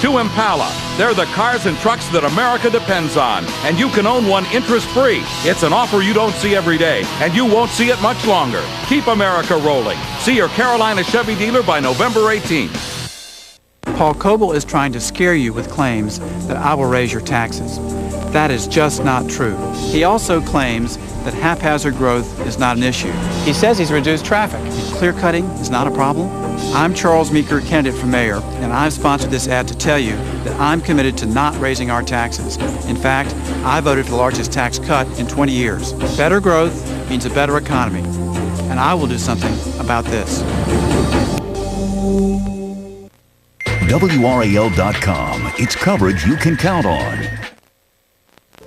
to Impala. They're the cars and trucks that America depends on, and you can own one interest-free. It's an offer you don't see every day, and you won't see it much longer. Keep America rolling. See your Carolina Chevy dealer by November 18th. Paul Coble is trying to scare you with claims that I will raise your taxes. That is just not true. He also claims that haphazard growth is not an issue. He says he's reduced traffic. Clear-cutting is not a problem. I'm Charles Meeker, candidate for mayor, and I've sponsored this ad to tell you that I'm committed to not raising our taxes. In fact, I voted for the largest tax cut in 20 years. Better growth means a better economy, and I will do something about this. WRAL.com. It's coverage you can count on.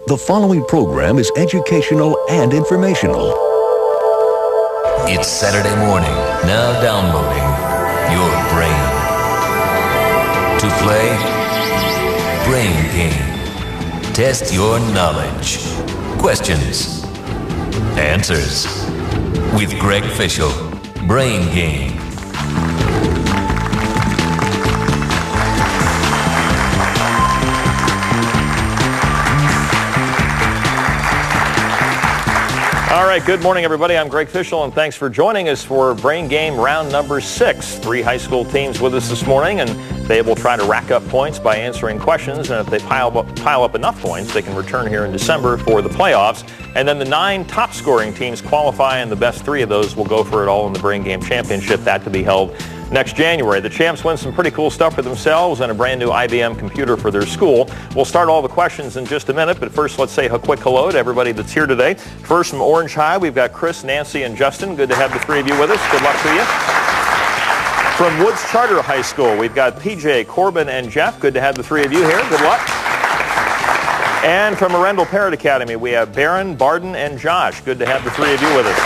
The following program is educational and informational. It's Saturday morning. Now downloading your brain. To play, Brain Game. Test your knowledge. Questions. Answers. With Greg Fishel. Brain Game. All right, good morning, everybody. I'm Greg Fishel, and thanks for joining us for Brain Game round number 6. 3 high school teams with us this morning, and they will try to rack up points by answering questions, and if they pile up enough points, they can return here in December for the playoffs. And then the 9 top-scoring teams qualify, and the best 3 of those will go for it all in the Brain Game Championship, that to be held next January. The champs win some pretty cool stuff for themselves and a brand new IBM computer for their school. We'll start all the questions in just a minute, but first let's say a quick hello to everybody that's here today. First from Orange High, we've got Chris, Nancy, and Justin. Good to have the 3 of you with us. Good luck to you. From Woods Charter High School, we've got PJ, Corbin, and Jeff. Good to have the 3 of you here. Good luck. And from Arundel Parrott Academy, we have Barron, Barden, and Josh. Good to have the 3 of you with us.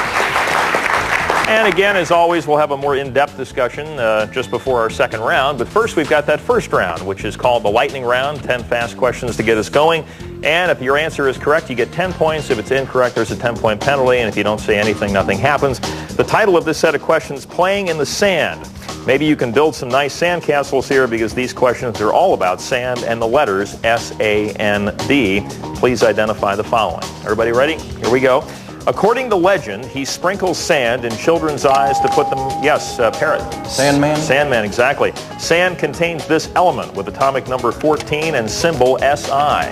And again, as always, we'll have a more in-depth discussion just before our second round. But first, we've got that first round, which is called the lightning round. 10 fast questions to get us going. And if your answer is correct, you get 10 points. If it's incorrect, there's a 10-point penalty. And if you don't say anything, nothing happens. The title of this set of questions, Playing in the Sand. Maybe you can build some nice sand castles here because these questions are all about sand and the letters S-A-N-D. Please identify the following. Everybody ready? Here we go. According to legend, he sprinkles sand in children's eyes to put them, yes, Parrot. Sandman? Sandman, exactly. Sand contains this element with atomic number 14 and symbol SI.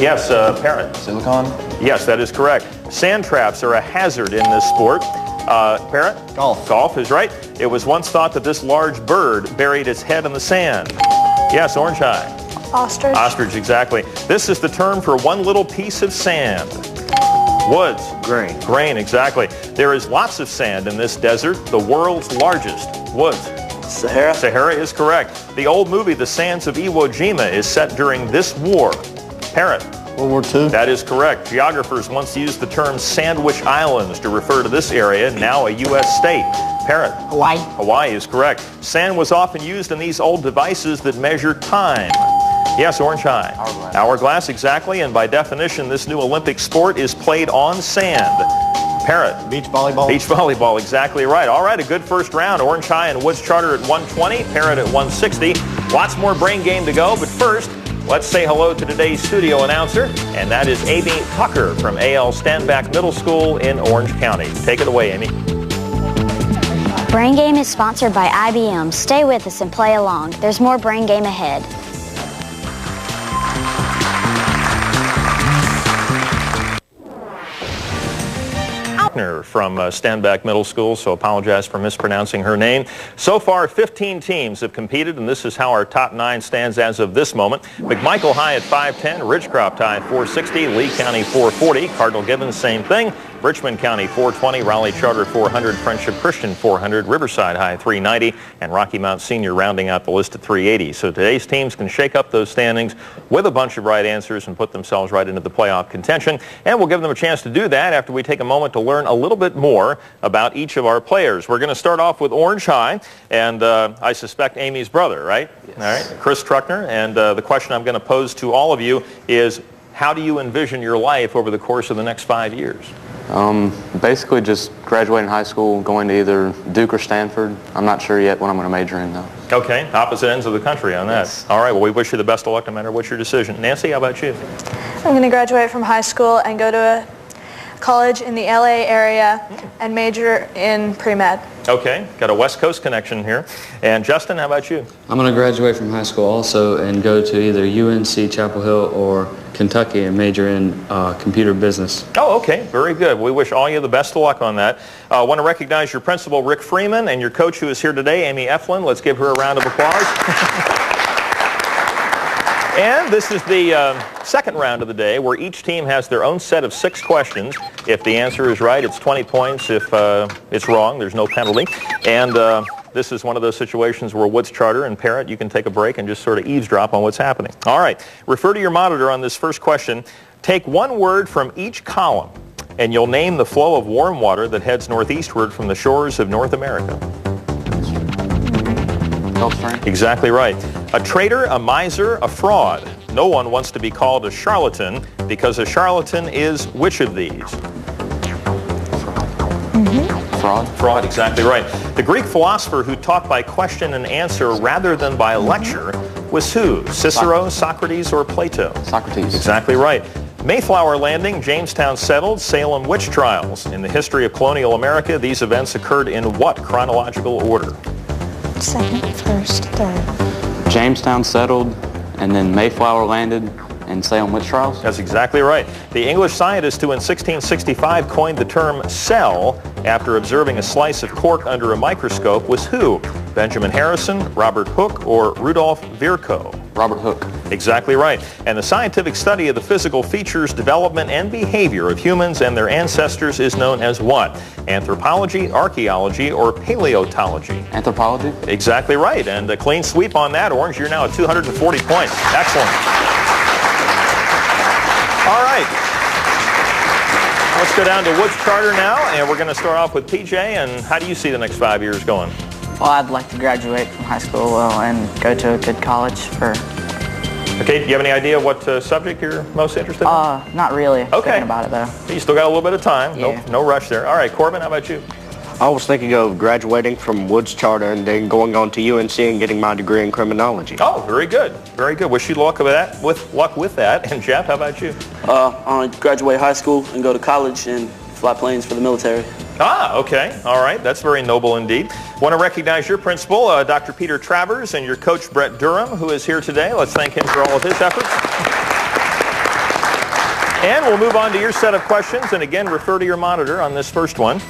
Yes, Parrot. Silicon? Yes, that is correct. Sand traps are a hazard in this sport. Parrot? Golf. Golf is right. It was once thought that this large bird buried its head in the sand. Yes, Orange High. Ostrich. Ostrich, exactly. This is the term for one little piece of sand. Woods. Grain. Grain, exactly. There is lots of sand in this desert, the world's largest. Woods. Sahara. Sahara is correct. The old movie, The Sands of Iwo Jima, is set during this war. Parrot. World War II. That is correct. Geographers once used the term Sandwich Islands to refer to this area, now a U.S. state. Parrot. Hawaii. Hawaii is correct. Sand was often used in these old devices that measure time. Yes, Orange High. Hourglass. Hourglass, exactly. And by definition, this new Olympic sport is played on sand. Parrot. Beach volleyball. Beach volleyball, exactly right. All right, a good first round. Orange High and Woods Charter at 120, Parrot at 160. Lots more Brain Game to go, but first, let's say hello to today's studio announcer, and that is Amy Tucker from A.L. Standback Middle School in Orange County. Take it away, Amy. Brain Game is sponsored by IBM. Stay with us and play along. There's more Brain Game ahead. From Standback Middle School, so apologize for mispronouncing her name. So far, 15 teams have competed, and this is how our top 9 stands as of this moment. McMichael High at 510, Ridgecroft High 460, Lee County 440, Cardinal Gibbons same thing, Richmond County 420, Raleigh Charter 400, Friendship Christian 400, Riverside High 390, and Rocky Mount Senior rounding out the list at 380. So today's teams can shake up those standings with a bunch of right answers and put themselves right into the playoff contention. And we'll give them a chance to do that after we take a moment to learn a little bit more about each of our players. We're going to start off with Orange High, and I suspect Amy's brother, right? Yes. All right, Chris Truckner. And the question I'm going to pose to all of you is, how do you envision your life over the course of the next 5 years? Basically just graduating high school, going to either Duke or Stanford. I'm not sure yet what I'm going to major in though. Okay, opposite ends of the country on that. Yes. All right, well, we wish you the best of luck no matter what your decision. Nancy, how about you? I'm going to graduate from high school and go to a college in the LA area and major in pre-med. Okay, got a West Coast connection here. And Justin, how about you? I'm going to graduate from high school also and go to either UNC Chapel Hill or Kentucky and major in computer business. Oh, okay, very good. We wish all you the best of luck on that. I want to recognize your principal, Rick Freeman, and your coach who is here today, Amy Eflin. Let's give her a round of applause. And this is the second round of the day where each team has their own set of 6 questions. If the answer is right, it's 20 points. If it's wrong, there's no penalty. And this is one of those situations where Woods Charter and Parrott, you can take a break and just sort of eavesdrop on what's happening. All right, refer to your monitor on this first question. Take one word from each column, and you'll name the flow of warm water that heads northeastward from the shores of North America. Gulf Stream. Exactly right. A traitor, a miser, a fraud. No one wants to be called a charlatan because a charlatan is which of these? Fraud. Fraud, exactly right. The Greek philosopher who taught by question and answer rather than by lecture was who? Cicero, Socrates, or Plato? Socrates. Exactly right. Mayflower landing, Jamestown settled, Salem witch trials. In the history of colonial America, these events occurred in what chronological order? Second, first, third. Jamestown settled, and then Mayflower landed, and Salem witch trials. That's exactly right. The English scientist who in 1665 coined the term cell after observing a slice of cork under a microscope was who? Benjamin Harrison, Robert Hooke, or Rudolf Virchow? Robert Hooke. Exactly right. And the scientific study of the physical features, development, and behavior of humans and their ancestors is known as what? Anthropology, archaeology, or paleontology? Anthropology. Exactly right. And a clean sweep on that, Orange. You're now at 240 points. Excellent. All right. Let's go down to Woods Charter now, and we're going to start off with PJ. And how do you see the next 5 years going? Well, I'd like to graduate from high school and go to a good college for... Okay, do you have any idea what subject you're most interested in? Not really. Okay. Thinking about it, though. You still got a little bit of time. Yeah. No rush there. All right, Corbin, how about you? I was thinking of graduating from Woods Charter and then going on to UNC and getting my degree in criminology. Oh, very good. Very good. Wish you luck with that. And Jeff, how about you? I want to graduate high school and go to college and fly planes for the military. Ah, okay. All right. That's very noble indeed. Want to recognize your principal, Dr. Peter Travers, and your coach, Brett Durham, who is here today. Let's thank him for all of his efforts. And we'll move on to your set of questions. And again, refer to your monitor on this first one.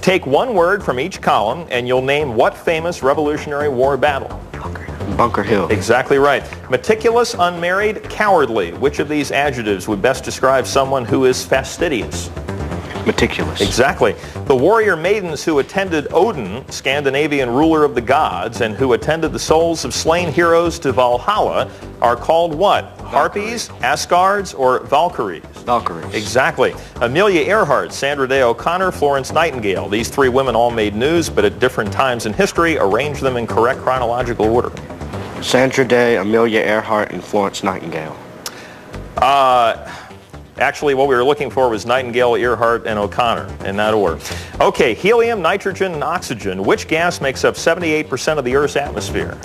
Take one word from each column, and you'll name what famous Revolutionary War battle? Bunker Hill. Exactly right. Meticulous, unmarried, cowardly. Which of these adjectives would best describe someone who is fastidious? Meticulous. Exactly. The warrior maidens who attended Odin, Scandinavian ruler of the gods, and who attended the souls of slain heroes to Valhalla are called what? Harpies, Asgards, or Valkyries? Valkyries. Exactly. Amelia Earhart, Sandra Day O'Connor, Florence Nightingale. These 3 women all made news, but at different times in history. Arrange them in correct chronological order. Sandra Day, Amelia Earhart, and Florence Nightingale. Actually, what we were looking for was Nightingale, Earhart, and O'Connor, in that order. Okay, helium, nitrogen, and oxygen. Which gas makes up 78% of the Earth's atmosphere?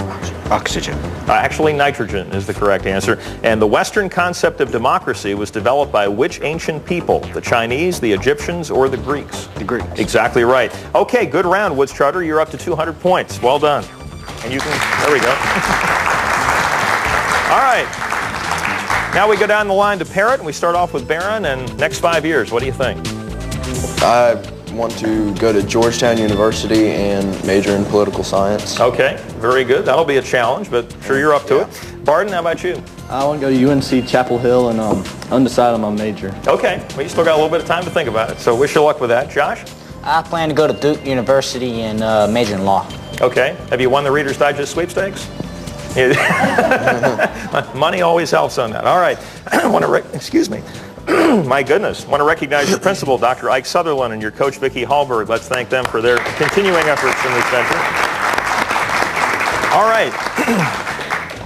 Oxygen. Actually, nitrogen is the correct answer. And the Western concept of democracy was developed by which ancient people? The Chinese, the Egyptians, or the Greeks? The Greeks. Exactly right. Okay, good round, Woods Charter. You're up to 200 points. Well done. And you can, there we go. All right. Now we go down the line to Parrott, and we start off with Barron. And next 5 years, what do you think? I want to go to Georgetown University and major in political science. Okay, very good. That'll be a challenge, but sure you're up to it. Barden, how about you? I want to go to UNC Chapel Hill and undecided on my major. Okay, well, you still got a little bit of time to think about it, so wish you luck with that. Josh? I plan to go to Duke University and major in law. Okay. Have you won the Reader's Digest sweepstakes? Money always helps on that. All right. Excuse me. My goodness. Want to recognize your principal, Dr. Ike Sutherland, and your coach, Vicki Hallberg. Let's thank them for their continuing efforts in this venture. All right.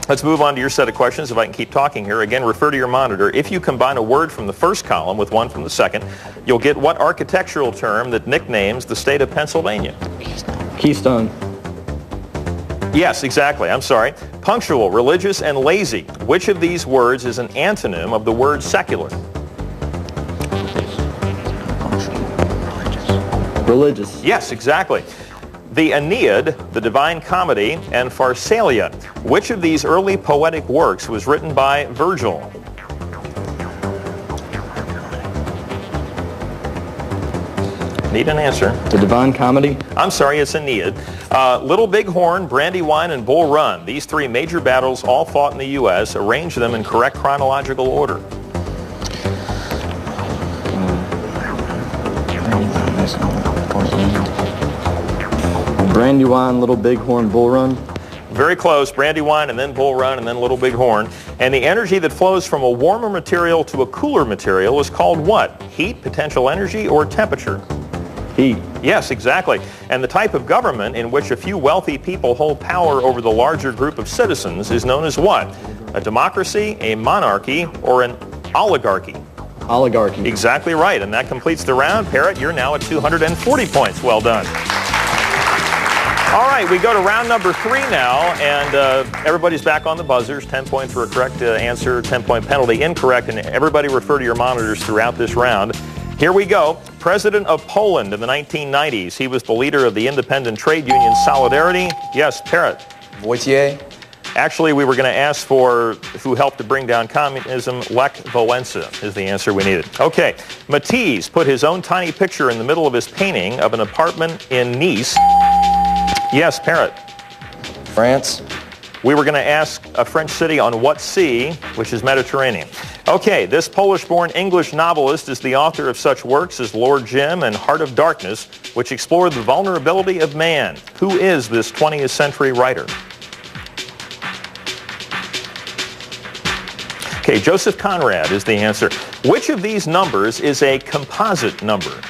Let's move on to your set of questions, if I can keep talking here. Again, refer to your monitor. If you combine a word from the first column with one from the second, you'll get what architectural term that nicknames the state of Pennsylvania? Keystone. Yes, exactly. I'm sorry. Punctual, religious, and lazy. Which of these words is an antonym of the word secular? Religious. Yes, exactly. The Aeneid, the Divine Comedy, and Pharsalia. Which of these early poetic works was written by Virgil? Need an answer. The Divine Comedy? I'm sorry, it's Aeneid. Little Big Horn, Brandywine, and Bull Run. These three major battles, all fought in the U.S. Arrange them in correct chronological order. Brandywine, Little Big Horn, Bull Run? Very close. Brandywine, and then Bull Run, and then Little Big Horn. And the energy that flows from a warmer material to a cooler material is called what? Heat, potential energy, or temperature? Heat. Yes, exactly. And the type of government in which a few wealthy people hold power over the larger group of citizens is known as what? A democracy, a monarchy, or an oligarchy? Oligarchy. Exactly right. And that completes the round. Parrott, you're now at 240 points. Well done. All right, we go to round number 3 now, and everybody's back on the buzzers. 10 points for a correct answer, 10-point penalty incorrect, and everybody refer to your monitors throughout this round. Here we go. President of Poland in the 1990s. He was the leader of the independent trade union Solidarity. Yes, Parrott. Wojciech. Actually, we were going to ask for who helped to bring down communism. Lech Walesa is the answer we needed. Okay. Matisse put his own tiny picture in the middle of his painting of an apartment in Nice. Yes, Parrott. France. We were going to ask a French city on what sea, which is Mediterranean. Okay, this Polish-born English novelist is the author of such works as Lord Jim and Heart of Darkness, which explore the vulnerability of man. Who is this 20th century writer? Okay, Joseph Conrad is the answer. Which of these numbers is a composite number?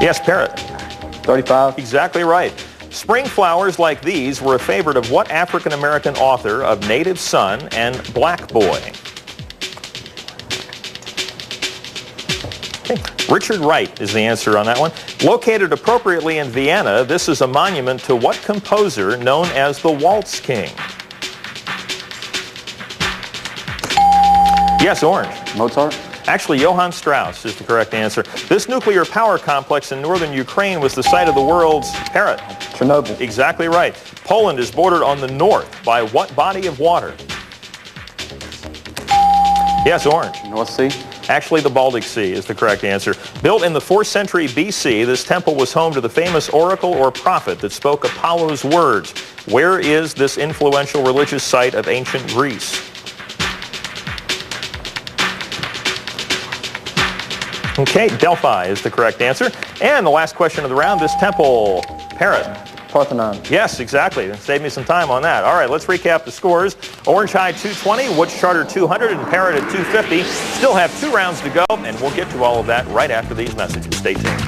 Yes, Parrott. 35. Exactly right. Spring flowers like these were a favorite of what African-American author of Native Son and Black Boy? Okay. Richard Wright is the answer on that one. Located appropriately in Vienna, this is a monument to what composer known as the Waltz King? Yes, Orange. Mozart. Actually, Johann Strauss is the correct answer. This nuclear power complex in northern Ukraine was the site of the world's Parrott. Chernobyl. Exactly right. Poland is bordered on the north by what body of water? Yes, Orange. North Sea. Actually, the Baltic Sea is the correct answer. Built in the 4th century BC, this temple was home to the famous oracle or prophet that spoke Apollo's words. Where is this influential religious site of ancient Greece? Okay, Delphi is the correct answer. And the last question of the round, this temple, Parrott. Parthenon. Yes, exactly. Save me some time on that. All right, let's recap the scores. Orange High 220, Woods Charter 200, and Parrott at 250. Still have 2 rounds to go, and we'll get to all of that right after these messages. Stay tuned.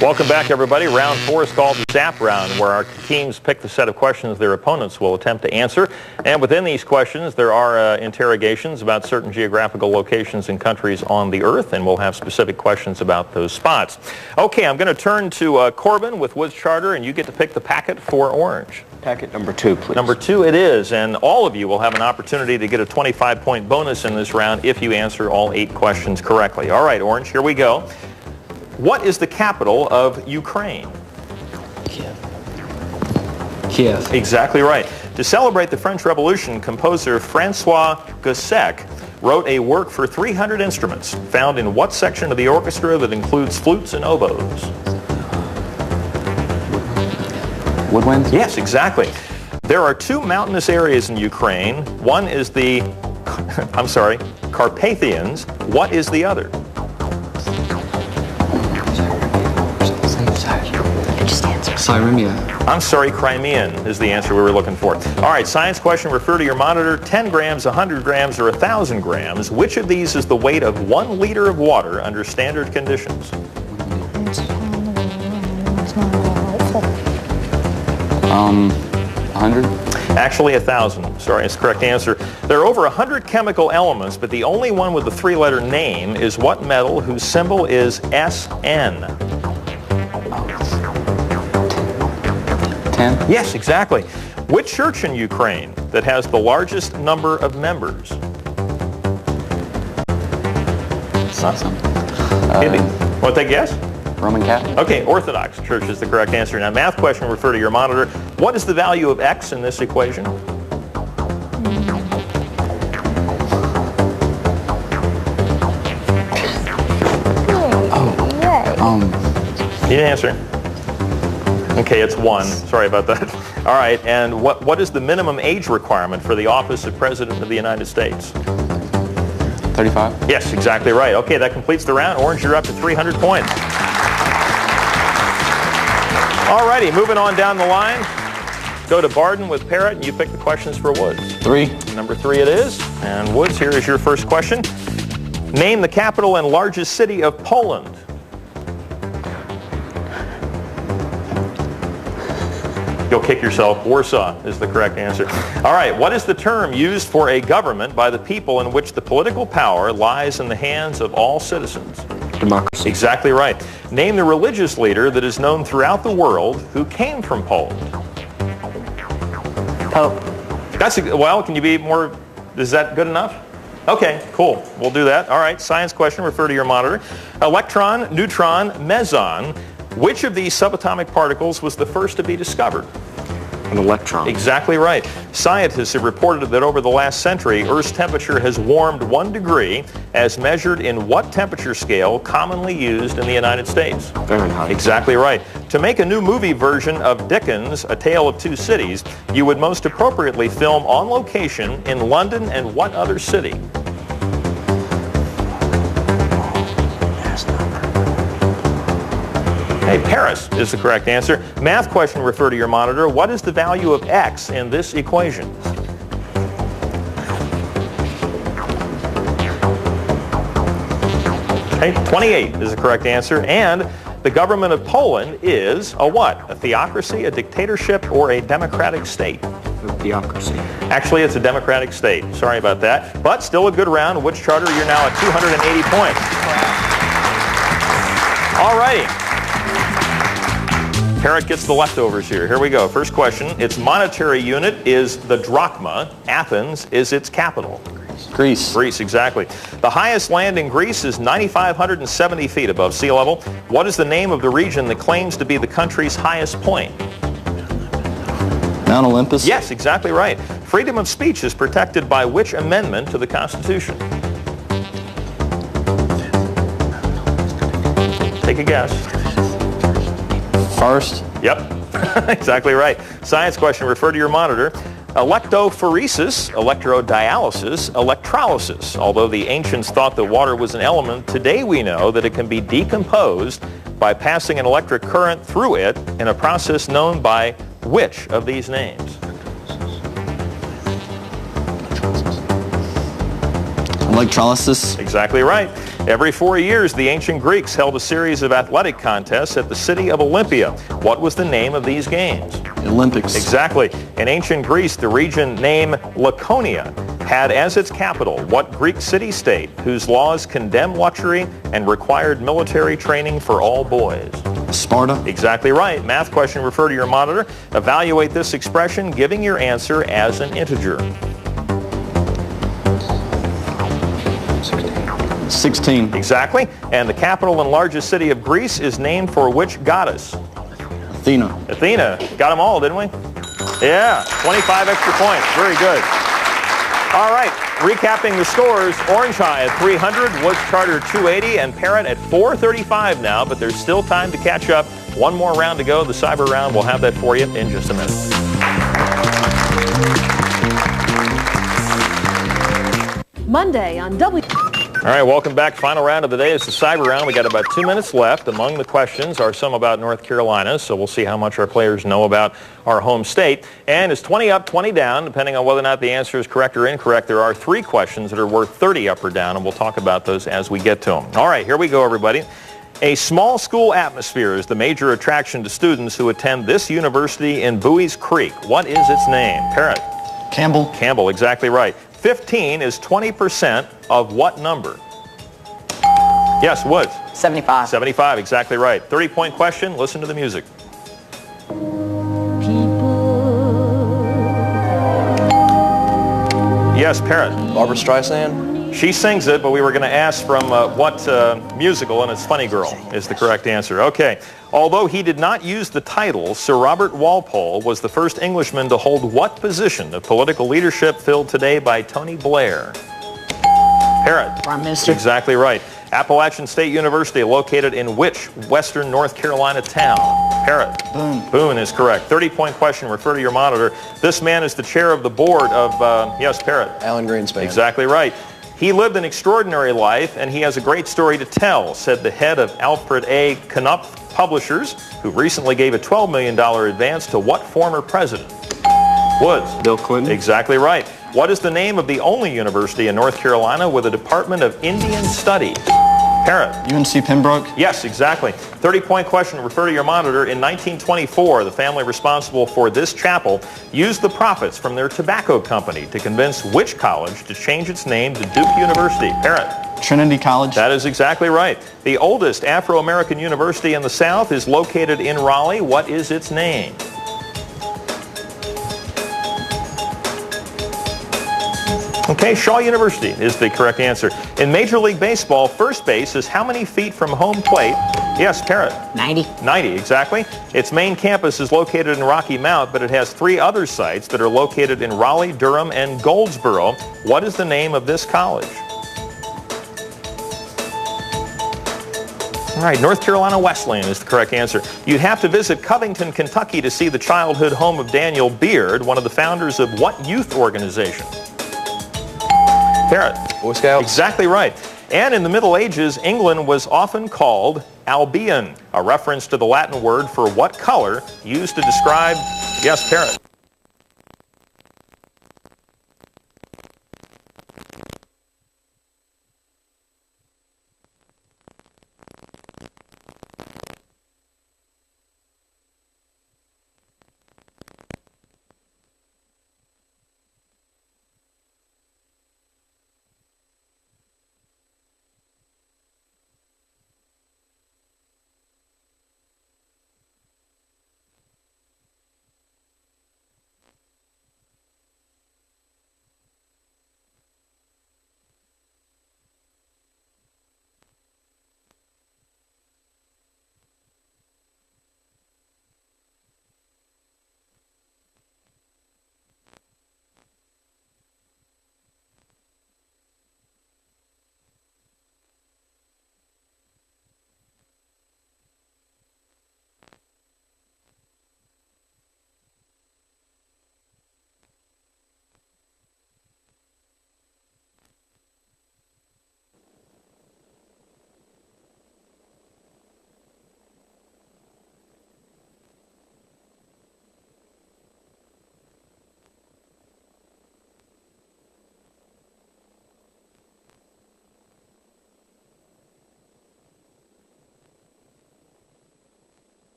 Welcome back, everybody. Round 4 is called the Zap Round, where our teams pick the set of questions their opponents will attempt to answer. And within these questions, there are interrogations about certain geographical locations and countries on the Earth, and we'll have specific questions about those spots. Okay, I'm going to turn to Corbin with Woods Charter, and you get to pick the packet for Orange. Packet number 2, please. Number 2 it is, and all of you will have an opportunity to get a 25-point bonus in this round if you answer all 8 questions correctly. All right, Orange, here we go. What is the capital of Ukraine? Kiev. Exactly right. To celebrate the French Revolution, composer Francois Gossec wrote a work for 300 instruments, found in what section of the orchestra that includes flutes and oboes? Woodwinds? Yes, exactly. There are 2 mountainous areas in Ukraine. One is the, Carpathians. What is the other? Crimea. I'm sorry, Crimean is the answer we were looking for. All right, science question, refer to your monitor. 10 grams, 100 grams, or 1,000 grams. Which of these is the weight of 1 liter of water under standard conditions? 100? Actually, 1,000. Sorry, it's the correct answer. There are over 100 chemical elements, but the only one with a three-letter name is what metal whose symbol is SN? 10? Yes, exactly. Which church in Ukraine that has the largest number of members? Want to take a guess? Roman Catholic. Okay, Orthodox Church is the correct answer. Now, math question, refer to your monitor. What is the value of x in this equation? You didn't answer. Okay, it's 1. Sorry about that. All right, and what is the minimum age requirement for the office of President of the United States? 35? Yes, exactly right. Okay, that completes the round. Orange, you're up to 300 points. All righty, moving on down the line. Go to Barden with Parrott, and you pick the questions for Woods. 3. Number 3 it is. And Woods, here is your first question. Name the capital and largest city of Poland. You'll kick yourself. Warsaw is the correct answer. All right, what is the term used for a government by the people in which the political power lies in the hands of all citizens? Democracy. Exactly right. Name the religious leader that is known throughout the world who came from Poland. Pope. Well, can you be more, is that good enough? Okay, cool. We'll do that. All right, science question, refer to your monitor. Electron, neutron, meson. Which of these subatomic particles was the first to be discovered? An electron. Exactly right. Scientists have reported that over the last century, Earth's temperature has warmed 1 degree as measured in what temperature scale commonly used in the United States? Fahrenheit. Exactly right. To make a new movie version of Dickens' A Tale of Two Cities, you would most appropriately film on location in London and what other city? Hey, Paris is the correct answer. Math question, refer to your monitor. What is the value of x in this equation? Okay, 28 is the correct answer. And the government of Poland is a what? A theocracy, a dictatorship, or a democratic state? A theocracy. Actually, it's a democratic state. Sorry about that. But still a good round. Woods Charter, you're now at 280 points. All righty. Parrott gets the leftovers here. Here we go. First question. Its monetary unit is the drachma. Athens is its capital. Greece. Greece, exactly. The highest land in Greece is 9,570 feet above sea level. What is the name of the region that claims to be the country's highest point? Mount Olympus? Yes, exactly right. Freedom of speech is protected by which amendment to the Constitution? Take a guess. First? Yep, exactly right. Science question, refer to your monitor. Electrophoresis, electrodialysis, electrolysis. Although the ancients thought that water was an element, today we know that it can be decomposed by passing an electric current through it in a process known by which of these names? Electrolysis. Exactly right. Every 4 years, the ancient Greeks held a series of athletic contests at the city of Olympia. What was the name of these games? Olympics. Exactly. In ancient Greece, the region named Laconia had as its capital what Greek city-state whose laws condemned luxury and required military training for all boys? Sparta. Exactly right. Math question, refer to your monitor. Evaluate this expression, giving your answer as an integer. 16. Exactly. And the capital and largest city of Greece is named for which goddess? Athena. Athena. Got them all, didn't we? Yeah. 25 extra points. Very good. All right. Recapping the scores, Orange High at 300, Woods Charter 280, and Parrott at 435 now, but there's still time to catch up. One more round to go, the cyber round. We'll have that for you in just a minute. Monday on W. All right, welcome back. Final round of the day is the cyber round. We got about 2 minutes left. Among the questions are some about North Carolina, so we'll see how much our players know about our home state. And it's 20 up, 20 down, depending on whether or not the answer is correct or incorrect. There are 3 questions that are worth 30 up or down, and we'll talk about those as we get to them. All right, here we go, everybody. A small school atmosphere is the major attraction to students who attend this university in Bowie's Creek. What is its name? Parrot. Campbell. Campbell, exactly right. 15 is 20% of what number? Yes, Woods. 75. 75, exactly right. 30-point question. Listen to the music. Yes, Parrot. Barbra Streisand. She sings it, but we were going to ask from what musical, and it's Funny Girl is the correct answer. Okay. Although he did not use the title, Sir Robert Walpole was the first Englishman to hold what position of political leadership filled today by Tony Blair? Parrot. Prime Minister. Exactly right. Appalachian State University located in which western North Carolina town? Parrot. Boone. Boone is correct. 30-point question. Refer to your monitor. This man is the chair of the board of, yes, Parrot. Alan Greenspan. Exactly right. He lived an extraordinary life, and he has a great story to tell, said the head of Alfred A. Knopf Publishers, who recently gave a $12 million advance to what former president? Woods. Bill Clinton. Exactly right. What is the name of the only university in North Carolina with a Department of Indian Studies? Parrot. UNC Pembroke. Yes, exactly. 30-point question. Refer to your monitor. In 1924, the family responsible for this chapel used the profits from their tobacco company to convince which college to change its name to Duke University? Parrot. Trinity College. That is exactly right. The oldest Afro-American university in the South is located in Raleigh. What is its name? Okay, Shaw University is the correct answer. In Major League Baseball, first base is how many feet from home plate? Yes, Parrot. 90. 90, exactly. Its main campus is located in Rocky Mount, but it has 3 other sites that are located in Raleigh, Durham, and Goldsboro. What is the name of this college? All right, North Carolina Wesleyan is the correct answer. You'd have to visit Covington, Kentucky to see the childhood home of Daniel Beard, one of the founders of what youth organization? Parrot. Boy Scouts. Exactly right. And in the Middle Ages, England was often called Albion, a reference to the Latin word for what color used to describe, yes, Parrot.